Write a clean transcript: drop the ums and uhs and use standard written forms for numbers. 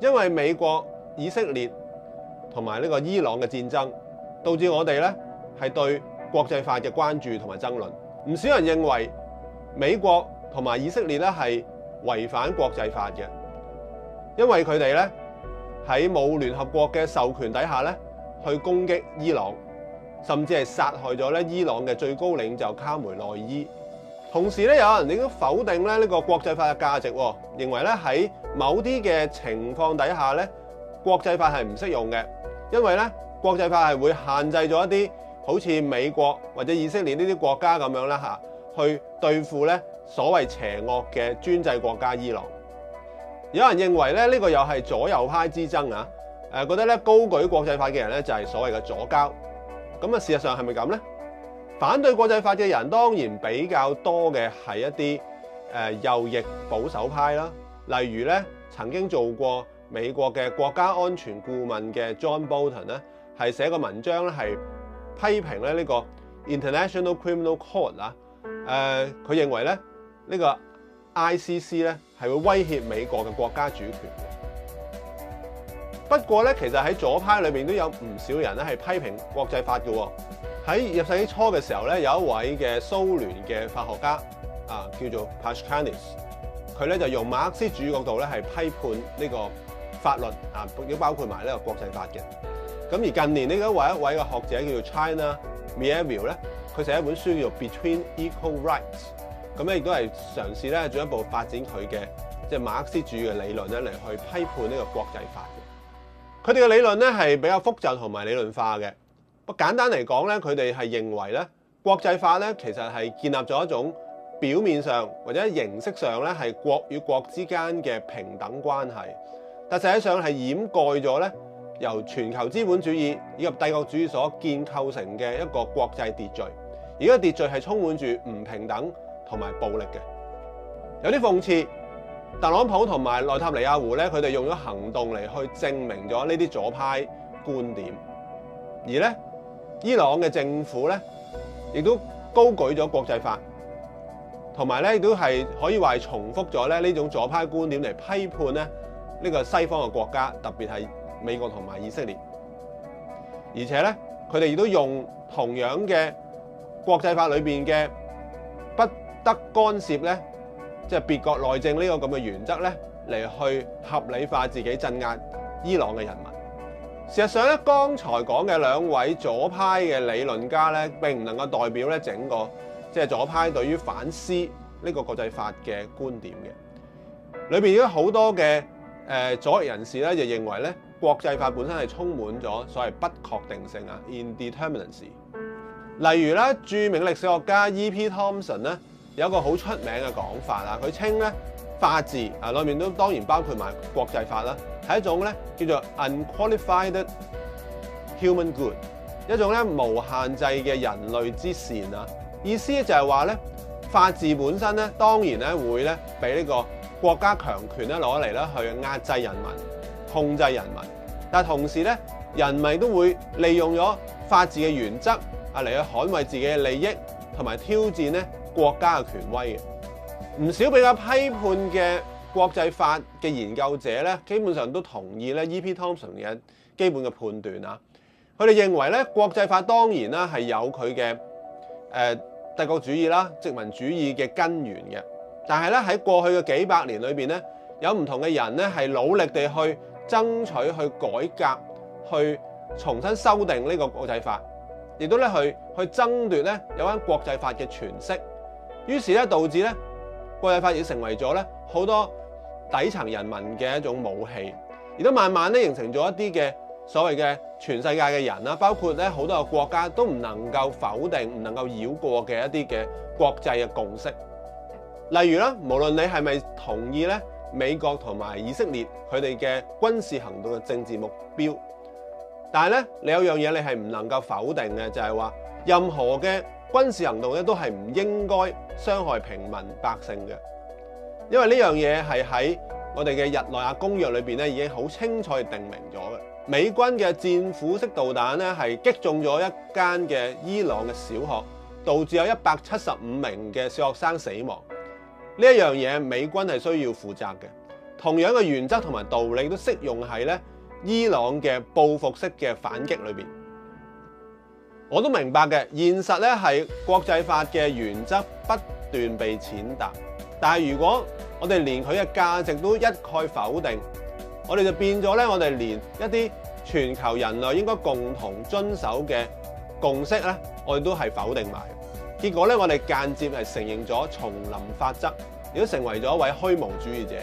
因為美國、以色列同埋呢個伊朗嘅戰爭，導致我哋咧係對國際法嘅關注同埋爭論。唔少人認為美國同埋以色列咧係違反國際法嘅，因為佢哋咧喺冇聯合國嘅授權底下咧去攻擊伊朗，甚至係殺害咗咧伊朗嘅最高領袖卡梅內伊。同時咧，有人亦都否定咧呢個國際法嘅價值，認為咧喺某啲嘅情況底下咧，國際法係唔適用嘅，因為咧國際法係會限制咗一啲好似美國或者以色列呢啲國家咁樣啦去對付咧所謂邪惡嘅專制國家伊朗。有人認為咧呢個又係左右派之爭啊，覺得咧高舉國際法嘅人咧就係所謂嘅左膠。咁啊，事實上係咪咁呢？反對國際法嘅人當然比較多嘅係一啲右翼保守派啦，例如咧曾經做過美國嘅國家安全顧問嘅 John Bolton 咧，係寫個文章咧係批評咧呢個 International Criminal Court 啊，佢認為咧呢個 ICC 咧係會威脅美國嘅國家主權嘅。不過咧，其實喺左派裏邊都有唔少人咧係批評國際法嘅喎。喺入世紀初嘅時候咧，有一位嘅蘇聯嘅法學家叫做 Pashkanis， 佢咧就用馬克思主義角度咧係批判呢個法律亦都包括埋呢個國際法嘅。咁而近年呢一位嘅學者叫做 China Mieville 咧，佢寫一本書叫做 Between Equal Rights， 咁咧亦都係嘗試咧進一步發展佢嘅即係馬克思主義嘅理論咧嚟去批判呢個國際法嘅。佢哋嘅理論咧係比較複雜同埋理論化嘅。不過簡單嚟講咧，佢哋係認為咧國際法咧其實係建立咗一種表面上或者形式上咧係國與國之間嘅平等關係，但實際上係掩蓋咗咧由全球資本主義以及帝國主義所建構成嘅一個國際秩序，而呢個秩序係充滿住唔平等同埋暴力嘅。有啲諷刺，特朗普同埋內塔尼亞胡咧，佢哋用咗行動嚟去證明咗呢啲左派觀點，而咧伊朗嘅政府咧亦都高舉咗國際法，同埋咧亦都係可以話係重複咗咧呢種左派觀點嚟批判咧呢個西方嘅國家，特別係美國同埋以色列。而且咧佢哋亦都用同樣嘅國際法裏邊嘅不得干涉咧，即係別國內政呢個咁嘅原則咧嚟去合理化自己鎮壓伊朗嘅人民。事實上咧，剛才講嘅兩位左派嘅理論家咧，並唔能夠代表咧整個即係左派對於反思呢個國際法嘅觀點嘅。裏邊亦都好多嘅左翼人士咧，就認為咧國際法本身係充滿咗所謂不確定性啊 （indeterminacy）。例如咧，著名歷史學家 E.P. Thompson 咧有一個好出名嘅講法啊，佢稱咧法治裏面都當然包括埋國際法啦。係一種咧叫做 unqualified human good， 一種咧無限制嘅人類之善啊！意思就係話咧，法治本身咧當然咧會咧俾呢個國家強權咧攞嚟咧去壓制人民、控制人民，但係同時咧人民都會利用咗法治嘅原則嚟去捍衛自己嘅利益，同埋挑戰咧國家嘅權威嘅。唔少比較批判嘅國際法嘅研究者咧，基本上都同意咧 E.P. Thompson 嘅基本嘅判斷啊。佢哋認為咧，國際法當然啦係有佢嘅帝國主義啦、殖民主義嘅根源嘅，但係咧喺過去嘅幾百年裏邊咧，有唔同嘅人咧係努力地去爭取、去改革、去重新修訂呢個國際法，亦都咧去爭奪咧有關國際法嘅詮釋，於是咧導致咧國際法已成為咗咧好多底層人民嘅一種武器，亦都慢慢咧形成咗一啲嘅所謂嘅全世界嘅人啦，包括咧好多個國家都唔能夠否定、唔能夠繞過嘅一啲嘅國際嘅共識。例如啦，無論你係咪同意咧美國同埋以色列佢哋嘅軍事行動嘅政治目標，但係咧你有樣嘢你係唔能夠否定嘅，就係話任何嘅軍事行動咧都係唔應該傷害平民百姓嘅。因為呢樣嘢係喺我哋嘅日內瓦公約裏邊咧已經好清楚地定明咗嘅。美軍嘅戰斧式導彈咧係擊中咗一間嘅伊朗嘅小學，導致有175名嘅小學生死亡。呢一樣嘢美軍係需要負責嘅。同樣嘅原則同埋道理都適用喺咧伊朗嘅報復式嘅反擊裏邊。我都明白嘅，現實咧係國際法嘅原則不斷被踐踏，但係如果我哋連佢嘅價值都一概否定，我哋就變咗咧，我哋連一啲全球人類應該共同遵守嘅共識咧，我哋都係否定埋。結果咧，我哋間接係承認咗叢林法則，亦都成為咗一位虛無主義者。